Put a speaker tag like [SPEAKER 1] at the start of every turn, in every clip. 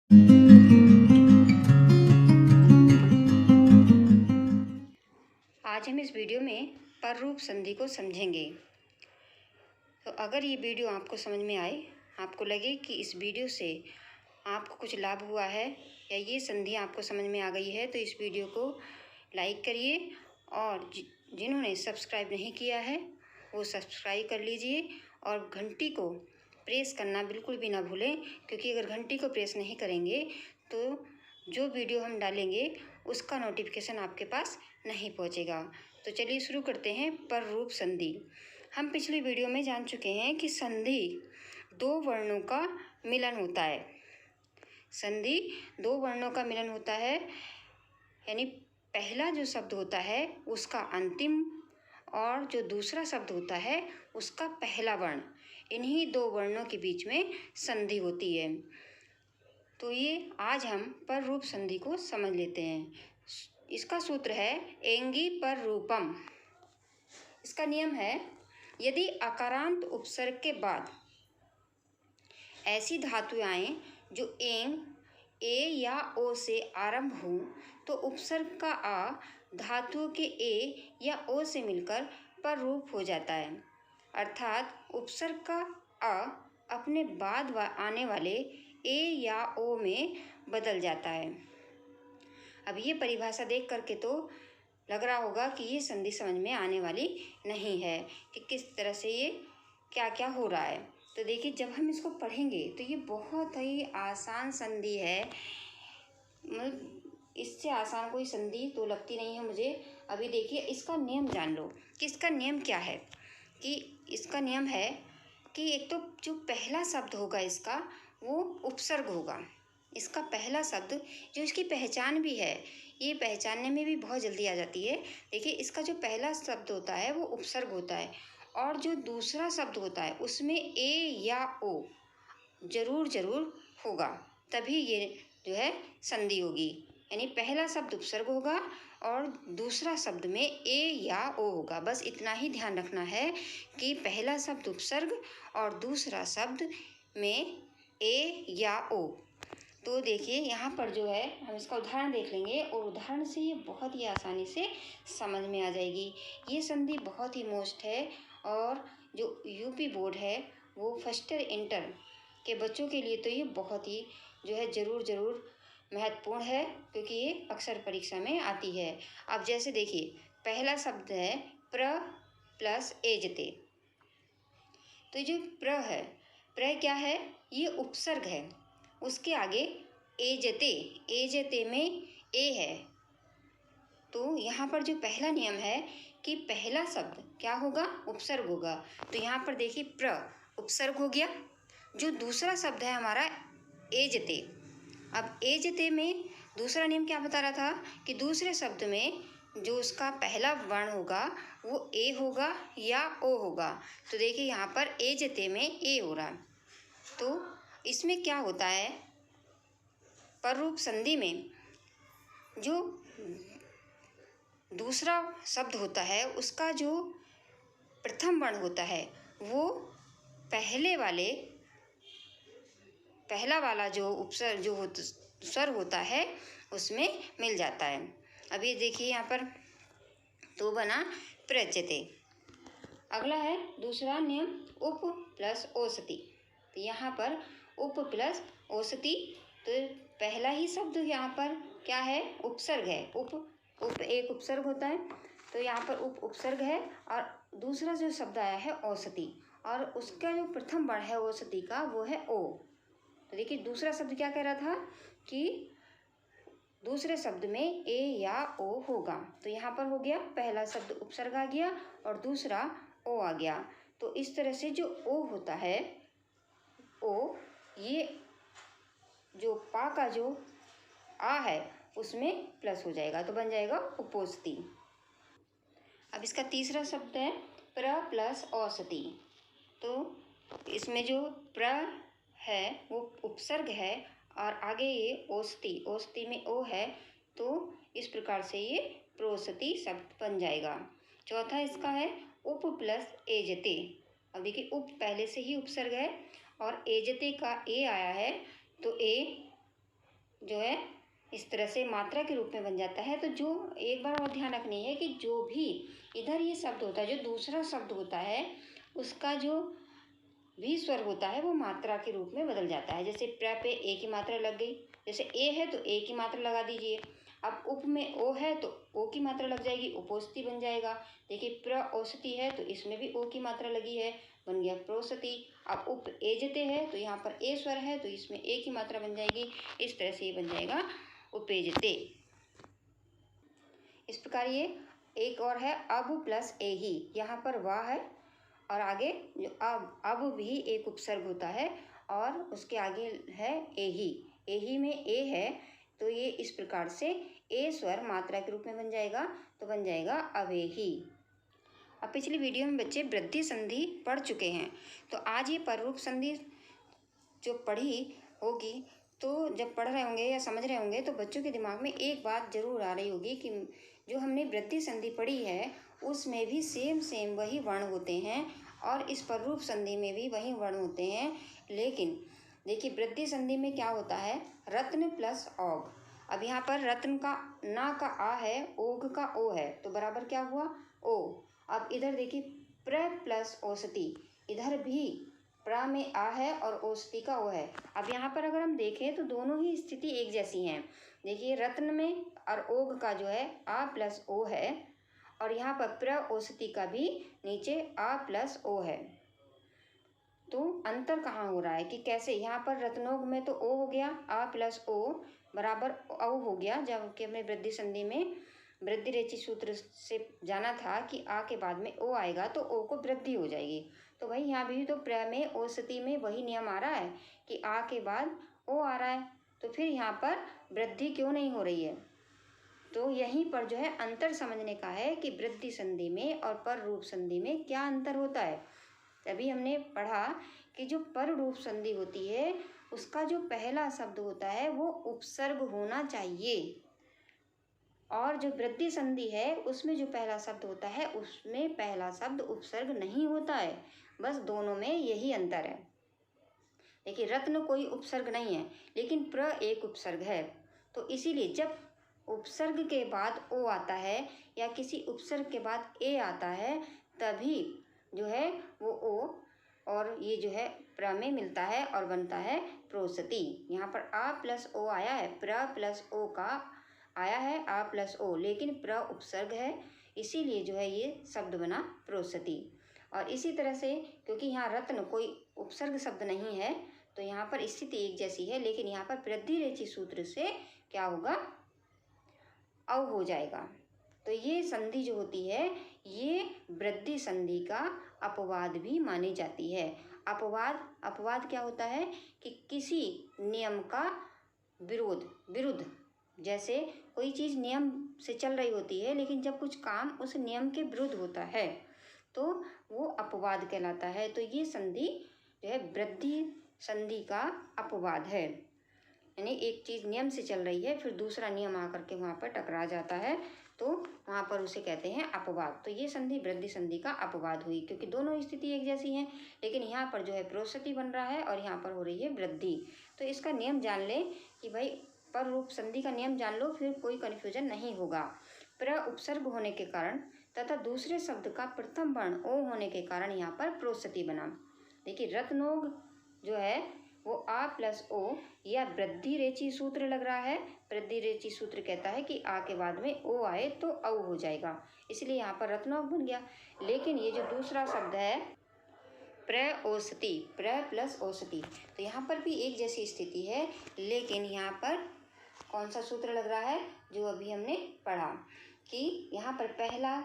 [SPEAKER 1] आज हम इस वीडियो में पररूप संधि को समझेंगे। तो अगर ये वीडियो आपको समझ में आए, आपको लगे कि इस वीडियो से आपको कुछ लाभ हुआ है या ये संधि आपको समझ में आ गई है, तो इस वीडियो को लाइक करिए और जिन्होंने सब्सक्राइब नहीं किया है वो सब्सक्राइब कर लीजिए और घंटी को प्रेस करना बिल्कुल भी ना भूलें, क्योंकि अगर घंटी को प्रेस नहीं करेंगे तो जो वीडियो हम डालेंगे उसका नोटिफिकेशन आपके पास नहीं पहुंचेगा। तो चलिए शुरू करते हैं। पररूप संधि हम पिछली वीडियो में जान चुके हैं कि संधि दो वर्णों का मिलन होता है। संधि दो वर्णों का मिलन होता है, यानी पहला जो शब्द होता है उसका अंतिम और जो दूसरा शब्द होता है उसका पहला वर्ण, इन्हीं दो वर्णों के बीच में संधि होती है। तो ये आज हम पररूप संधि को समझ लेते हैं। इसका सूत्र है एंगी पररूपम। इसका नियम है, यदि अकारांत उपसर्ग के बाद ऐसी धातुएं आएं जो एंग ए या ओ से आरंभ हो, तो उपसर्ग का आ धातुओं के ए या ओ से मिलकर पररूप हो जाता है। अर्थात उपसर्ग का आ अपने बाद आने वाले ए या ओ में बदल जाता है। अब ये परिभाषा देख करके तो लग रहा होगा कि ये संधि समझ में आने वाली नहीं है कि किस तरह से ये क्या क्या हो रहा है। तो देखिए, जब हम इसको पढ़ेंगे तो ये बहुत ही आसान संधि है। इससे आसान कोई संधि तो लगती नहीं है मुझे। अभी देखिए, इसका नियम जान लो कि इसका नियम क्या है। कि इसका नियम है कि एक तो जो पहला शब्द होगा इसका वो उपसर्ग होगा। इसका पहला शब्द जो इसकी पहचान भी है, ये पहचानने में भी बहुत जल्दी आ जाती है। देखिए, इसका जो पहला शब्द होता है वो उपसर्ग होता है और जो दूसरा शब्द होता है उसमें ए या ओ जरूर होगा, तभी ये जो है संधि होगी। यानी पहला शब्द उपसर्ग होगा और दूसरा शब्द में ए या ओ होगा। बस इतना ही ध्यान रखना है कि पहला शब्द उपसर्ग और दूसरा शब्द में ए या ओ। तो देखिए, यहाँ पर जो है हम इसका उदाहरण देख लेंगे और उदाहरण से ये बहुत ही आसानी से समझ में आ जाएगी। ये संधि बहुत ही मोस्ट है और जो यूपी बोर्ड है वो फर्स्ट ईयर इंटर के बच्चों के लिए तो ये बहुत ही जो है ज़रूर महत्वपूर्ण है, क्योंकि ये अक्सर परीक्षा में आती है। अब जैसे देखिए, पहला शब्द है प्र प्लस एजते। तो जो प्र है, प्र क्या है, ये उपसर्ग है। उसके आगे एजते, एजते में ए है। तो यहाँ पर जो पहला नियम है कि पहला शब्द क्या होगा, उपसर्ग होगा। तो यहाँ पर देखिए, प्र उपसर्ग हो गया। जो दूसरा शब्द है हमारा एजते, अब एजते में दूसरा नियम क्या बता रहा था कि दूसरे शब्द में जो उसका पहला वर्ण होगा वो ए होगा या ओ होगा। तो देखिए, यहाँ पर एजते में ए हो रहा। तो इसमें क्या होता है, पररूप संधि में जो दूसरा शब्द होता है उसका जो प्रथम वर्ण होता है वो पहला वाला जो उपसर्ग जो स्वर होता है उसमें मिल जाता है। अभी देखिए, यहाँ पर तो बना प्रच्यते। अगला है दूसरा नियम, उप प्लस औसति। तो यहाँ पर उप प्लस औसति, तो पहला ही शब्द यहाँ पर क्या है, उपसर्ग है। उप एक उपसर्ग होता है, तो यहाँ पर उपसर्ग है और दूसरा जो शब्द आया है औसति, और उसका जो प्रथम वर्ण है औसति का वो है ओ। तो देखिए, दूसरा शब्द क्या कह रहा था कि दूसरे शब्द में ए या ओ होगा। तो यहाँ पर हो गया, पहला शब्द उपसर्ग आ गया और दूसरा ओ आ गया। तो इस तरह से जो ओ होता है, ओ, ये जो पा का जो आ है उसमें प्लस हो जाएगा, तो बन जाएगा उपोस्ति। अब इसका तीसरा शब्द है प्र प्लस औसति। तो इसमें जो प्र है वो उपसर्ग है और आगे ये औसति, औसति में ओ है, तो इस प्रकार से ये प्रोसति शब्द बन जाएगा। चौथा इसका है उप प्लस एजते। अब देखिए, उप पहले से ही उपसर्ग है और एजते का ए आया है, तो ए जो है इस तरह से मात्रा के रूप में बन जाता है। तो जो एक बार और ध्यान रखनी है कि जो भी इधर ये शब्द होता है, जो दूसरा शब्द होता है, उसका जो भी स्वर होता है वो मात्रा के रूप में बदल जाता है। जैसे प्र पे ए की मात्रा लग गई, जैसे ए है तो ए की मात्रा लगा दीजिए। अब उप में ओ है तो ओ की मात्रा लग जाएगी, उपोस्ती बन जाएगा। देखिए प्र औसती है तो इसमें भी ओ की मात्रा लगी है, बन गया प्रोसती। अब उप एजते है तो यहाँ पर ए स्वर है तो इसमें ए की मात्रा बन जाएगी। इस तरह से ये बन जाएगा उपेजते। इस प्रकार ये एक और है अब प्लस ए ही, यहाँ पर वाह है और आगे जो अब भी एक उपसर्ग होता है और उसके आगे है एही। एही में ए है तो ये इस प्रकार से ए स्वर मात्रा के रूप में बन जाएगा, तो बन जाएगा अवेही। अब पिछली वीडियो में बच्चे वृद्धि संधि पढ़ चुके हैं, तो आज ये पररूप संधि जो पढ़ी होगी, तो जब पढ़ रहे होंगे या समझ रहे होंगे तो बच्चों के दिमाग में एक बात जरूर आ रही होगी कि जो हमने वृद्धि संधि पढ़ी है उसमें भी सेम वही वर्ण होते हैं और इस पररूप संधि में भी वही वर्ण होते हैं। लेकिन देखिए वृद्धि संधि में क्या होता है, रत्न प्लस औग। अब यहाँ पर रत्न का ना का आ है, ओग का ओ है, तो बराबर क्या हुआ ओ। अब इधर देखिए प्र प्लस औसती, इधर भी प्रा में आ है और औसती का ओ है। अब यहाँ पर अगर हम देखें तो दोनों ही स्थिति एक जैसी हैं। देखिए रत्न में और ओग का जो है आ प्लस ओ है और यहाँ पर प्र औसती का भी नीचे आ प्लस ओ है। तो अंतर कहाँ हो रहा है कि कैसे, यहाँ पर रत्नोग में तो ओ हो गया, आ प्लस ओ बराबर औ हो गया, जबकि हमने वृद्धि संधि में वृद्धि रेचि सूत्र से जाना था कि आ के बाद में ओ आएगा तो ओ को वृद्धि हो जाएगी। तो भाई यहाँ भी तो प्र में औसती में वही नियम आ रहा है कि आ के बाद ओ आ रहा है, तो फिर यहाँ पर वृद्धि क्यों नहीं हो रही है। तो यहीं पर जो है अंतर समझने का है कि वृद्धि संधि में और पर रूप संधि में क्या अंतर होता है। तभी हमने पढ़ा कि जो पर रूप संधि होती है उसका जो पहला शब्द होता है वो उपसर्ग होना चाहिए और जो वृद्धि संधि है उसमें जो पहला शब्द होता है उसमें पहला शब्द उपसर्ग नहीं होता है। बस दोनों में यही अंतर है। देखिए रत्न कोई उपसर्ग नहीं है लेकिन प्र एक उपसर्ग है, तो इसीलिए जब उपसर्ग के बाद ओ आता है या किसी उपसर्ग के बाद ए आता है तभी जो है वो ओ और ये जो है प्र में मिलता है और बनता है प्रोसती। यहाँ पर आ प्लस ओ आया है, प्र प्लस ओ का आया है आ प्लस ओ, लेकिन प्र उपसर्ग है इसीलिए जो है ये शब्द बना प्रोसती। और इसी तरह से क्योंकि यहाँ रत्न कोई उपसर्ग शब्द नहीं है तो यहाँ पर स्थिति एक जैसी है, लेकिन यहाँ पर वृद्धि रेचि सूत्र से क्या होगा, औ हो जाएगा। तो ये संधि जो होती है ये वृद्धि संधि का अपवाद भी मानी जाती है। अपवाद क्या होता है कि किसी नियम का विरुद्ध, जैसे कोई चीज़ नियम से चल रही होती है लेकिन जब कुछ काम उस नियम के विरुद्ध होता है तो वो अपवाद कहलाता है। तो ये संधि जो है वृद्धि संधि का अपवाद है, यानी एक चीज़ नियम से चल रही है फिर दूसरा नियम आकर के वहाँ पर टकरा जाता है तो वहाँ पर उसे कहते हैं अपवाद। तो ये संधि वृद्धि संधि का अपवाद हुई क्योंकि दोनों स्थिति एक जैसी हैं, लेकिन यहाँ पर जो है प्रोसती बन रहा है और यहाँ पर हो रही है वृद्धि। तो इसका नियम जान ले कि भाई पर रूप संधि का नियम जान लो, फिर कोई कन्फ्यूजन नहीं होगा। प्र उपसर्ग होने के कारण तथा दूसरे शब्द का प्रथम वर्ण ओ होने के कारण यहाँ पर प्रोसती बना। देखिए रत्नोग जो है वो आ प्लस ओ या वृद्धि रेचि सूत्र लग रहा है। वृद्धि रेचि सूत्र कहता है कि आ के बाद में ओ आए तो औ हो जाएगा, इसलिए यहाँ पर रत्नोग बन गया। लेकिन ये जो दूसरा शब्द है प्र औसती, प्र प्लस औसती, तो यहाँ पर भी एक जैसी स्थिति है, लेकिन यहाँ पर कौन सा सूत्र लग रहा है जो अभी हमने पढ़ा कि यहाँ पर पहला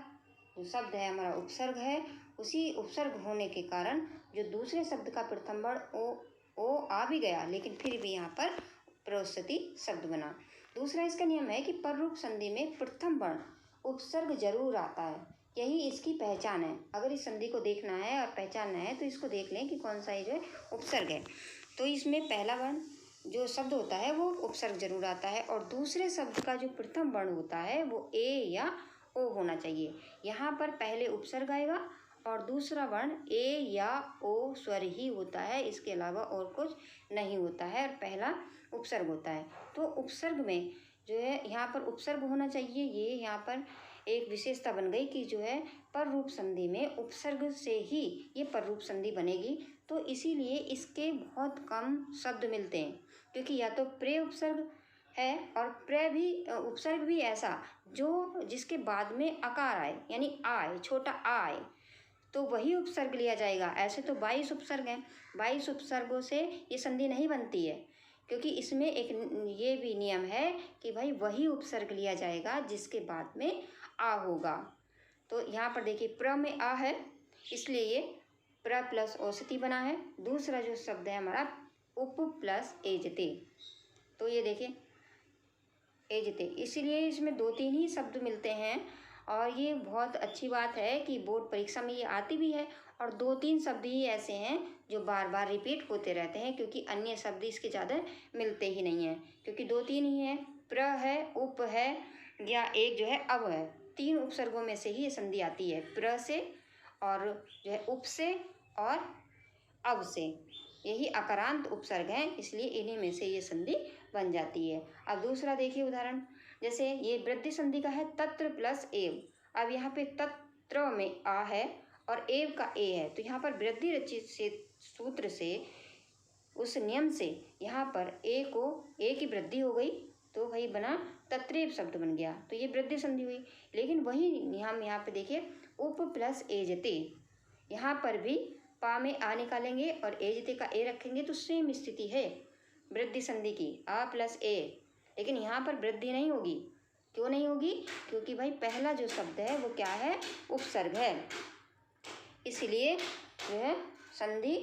[SPEAKER 1] जो शब्द है हमारा उपसर्ग है, उसी उपसर्ग होने के कारण जो दूसरे शब्द का प्रथम वर्ण ओ आ भी गया लेकिन फिर भी यहाँ पर प्रोसती शब्द बना। दूसरा इसका नियम है कि पर रूप संधि में प्रथम वर्ण उपसर्ग जरूर आता है, यही इसकी पहचान है। अगर इस संधि को देखना है और पहचानना है तो इसको देख लें कि कौन सा ये जो है उपसर्ग है। तो इसमें पहला वर्ण जो शब्द होता है वो उपसर्ग जरूर आता है और दूसरे शब्द का जो प्रथम वर्ण होता है वो ए या ओ होना चाहिए। यहाँ पर पहले उपसर्ग आएगा और दूसरा वर्ण ए या ओ स्वर ही होता है, इसके अलावा और कुछ नहीं होता है, और पहला उपसर्ग होता है। तो उपसर्ग में जो है यहाँ पर उपसर्ग होना चाहिए। ये यहाँ पर एक विशेषता बन गई कि जो है पररूप संधि में उपसर्ग से ही ये पररूप संधि बनेगी। तो इसीलिए इसके बहुत कम शब्द मिलते हैं, क्योंकि या तो प्रे उपसर्ग है और प्रे भी उपसर्ग भी ऐसा जो जिसके बाद में आकार आए, यानी आए, छोटा आए, तो वही उपसर्ग लिया जाएगा। ऐसे तो 22 उपसर्ग हैं, 22 उपसर्गों से ये संधि नहीं बनती है, क्योंकि इसमें एक ये भी नियम है कि भाई वही उपसर्ग लिया जाएगा जिसके बाद में आ होगा। तो यहाँ पर देखिए प्र में आ है, इसलिए ये प्र प्लस औषधि बना है। दूसरा जो शब्द है हमारा उप प्लस एजते, तो ये देखिए एजते, इसीलिए इसमें 2-3 ही शब्द मिलते हैं। और ये बहुत अच्छी बात है कि बोर्ड परीक्षा में ये आती भी है, और 2-3 शब्द ही ऐसे हैं जो बार बार रिपीट होते रहते हैं, क्योंकि अन्य शब्द इसके ज़्यादा मिलते ही नहीं हैं, क्योंकि 2-3 ही हैं, प्र है, उप है, या एक जो है अब है। 3 उपसर्गों में से ही ये संधि आती है, प्र से और जो है उप से और अब से। यही अकारांत उपसर्ग हैं, इसलिए इन्हीं में से ये संधि बन जाती है। अब दूसरा देखिए उदाहरण, जैसे ये वृद्धि संधि का है तत्र प्लस एव। अब यहाँ पे तत्र में आ है और एव का ए है, तो यहाँ पर वृद्धि रचित से सूत्र से उस नियम से यहाँ पर ए की वृद्धि हो गई, तो वही बना तत्रेव शब्द बन गया, तो ये वृद्धि संधि हुई। लेकिन वही हम यहाँ पे देखिए उप प्लस एजते, यहाँ पर भी पा में आ निकालेंगे और एजते का ए रखेंगे, तो सेम स्थिति है वृद्धि संधि की, आ प्लस ए। लेकिन यहाँ पर वृद्धि नहीं होगी। क्यों नहीं होगी? क्योंकि भाई पहला जो शब्द है वो क्या है? उपसर्ग है, इसलिए जो है संधि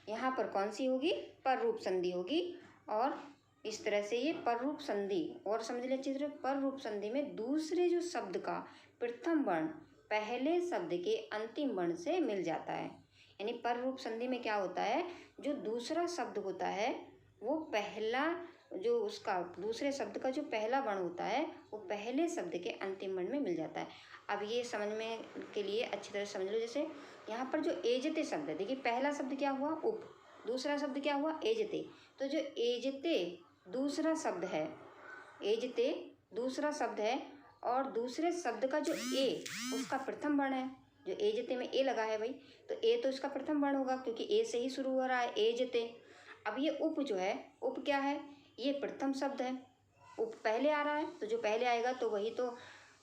[SPEAKER 1] यहाँ पर कौन सी होगी? पररूप संधि होगी। और इस तरह से ये पररूप संधि, और समझ ले अच्छी तरह, पररूप संधि में दूसरे जो शब्द का प्रथम वर्ण पहले शब्द के अंतिम वर्ण से मिल जाता है। यानी पररूप संधि में क्या होता है, जो दूसरा शब्द होता है वो पहला, जो उसका दूसरे शब्द का जो पहला वर्ण होता है वो पहले शब्द के अंतिम वर्ण में मिल जाता है। अब ये समझने के लिए अच्छी तरह समझ लो, जैसे यहाँ पर जो एजते शब्द है, देखिए पहला शब्द क्या हुआ? उप, दूसरा शब्द क्या हुआ? एजते। तो जो एजते दूसरा शब्द है, एजते दूसरा शब्द है, और दूसरे शब्द का जो ए उसका प्रथम वर्ण है, जो एजते में ए लगा है भाई, तो ए तो इसका प्रथम वर्ण होगा, क्योंकि ए से ही शुरू हो रहा है एजते। अब ये उप जो है, उप क्या है? ये प्रथम शब्द है, उप पहले आ रहा है, तो जो पहले आएगा तो वही तो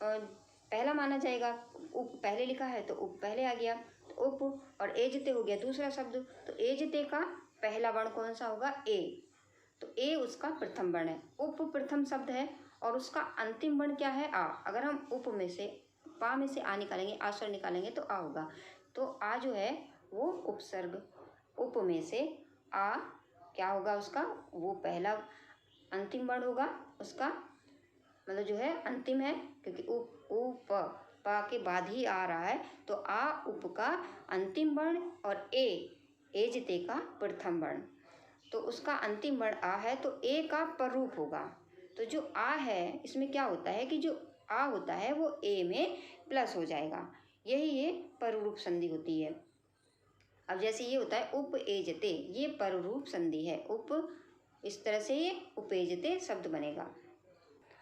[SPEAKER 1] पहला माना जाएगा। उप पहले लिखा है तो उप पहले आ गया, तो उप, और एजते हो गया दूसरा शब्द, तो एजते का पहला वर्ण कौन सा होगा? ए, तो ए उसका प्रथम वर्ण है। उप प्रथम शब्द है और उसका अंतिम वर्ण क्या है? आ। अगर हम उप में से, पा में से आ निकालेंगे, आ स्वर निकालेंगे तो आ होगा, तो आ जो है वो उपसर्ग, उप में से आ क्या होगा उसका? वो पहला अंतिम वर्ण होगा उसका, मतलब जो है अंतिम है, क्योंकि उप, उप पा के बाद ही आ रहा है, तो आ उप का अंतिम वर्ण और ए एजते का प्रथम वर्ण, तो उसका अंतिम वर्ण आ है, तो ए का पररूप होगा। तो जो आ है इसमें क्या होता है कि जो आ होता है वो ए में प्लस हो जाएगा, यही ये पररूप संधि होती है। अब जैसे ये होता है उपेजते, ये पररूप संधि है, उप, इस तरह से ये उपेजते शब्द बनेगा।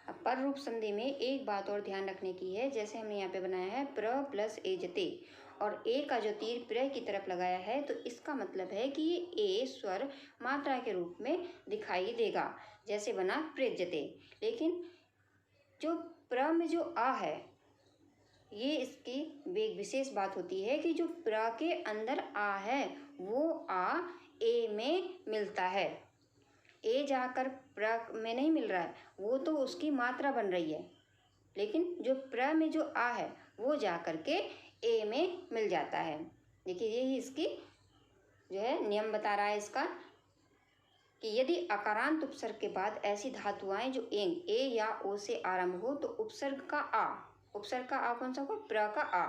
[SPEAKER 1] अब पररूप संधि में एक बात और ध्यान रखने की है, जैसे हमने यहाँ पे बनाया है प्र प्लस एजते, और ए का जो तीर प्र की तरफ लगाया है, तो इसका मतलब है कि ये ए स्वर मात्रा के रूप में दिखाई देगा, जैसे बना प्रेजते। लेकिन जो प्र में जो आ है, ये इसकी एक विशेष बात होती है कि जो प्र के अंदर आ है वो आ ए में मिलता है, ए जाकर प्र में नहीं मिल रहा है, वो तो उसकी मात्रा बन रही है, लेकिन जो प्र में जो आ है वो जाकर के ए में मिल जाता है। देखिए यही इसकी जो है नियम बता रहा है इसका, कि यदि अकारांत उपसर्ग के बाद ऐसी धातुआएं जो एंग ए या ओ से आरंभ हो, तो उपसर्ग का आ, उपसर्ग का आ कौन सा होगा? प्र का आ,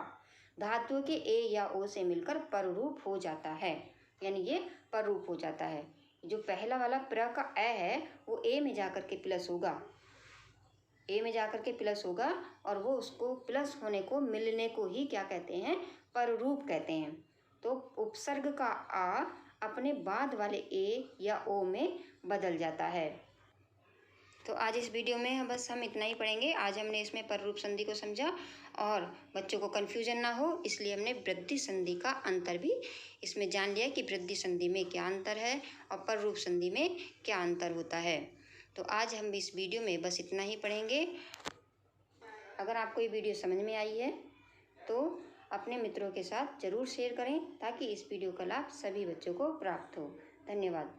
[SPEAKER 1] धातु के ए या ओ से मिलकर पररूप हो जाता है, यानी ये पररूप हो जाता है। जो पहला वाला प्र का ए है वो ए में जाकर के प्लस होगा, ए में जाकर के प्लस होगा, और वो उसको प्लस होने को, मिलने को ही क्या कहते हैं? पररूप कहते हैं। तो उपसर्ग का आ अपने बाद वाले ए या ओ में बदल जाता है। तो आज इस वीडियो में बस हम इतना ही पढ़ेंगे। आज हमने इसमें पररूप संधि को समझा और बच्चों को कन्फ्यूजन ना हो इसलिए हमने वृद्धि संधि का अंतर भी इसमें जान लिया कि वृद्धि संधि में क्या अंतर है और पररूप संधि में क्या अंतर होता है। तो आज हम इस वीडियो में बस इतना ही पढ़ेंगे। अगर आपको ये वीडियो समझ में आई है तो अपने मित्रों के साथ ज़रूर शेयर करें ताकि इस वीडियो का लाभ सभी बच्चों को प्राप्त हो। धन्यवाद।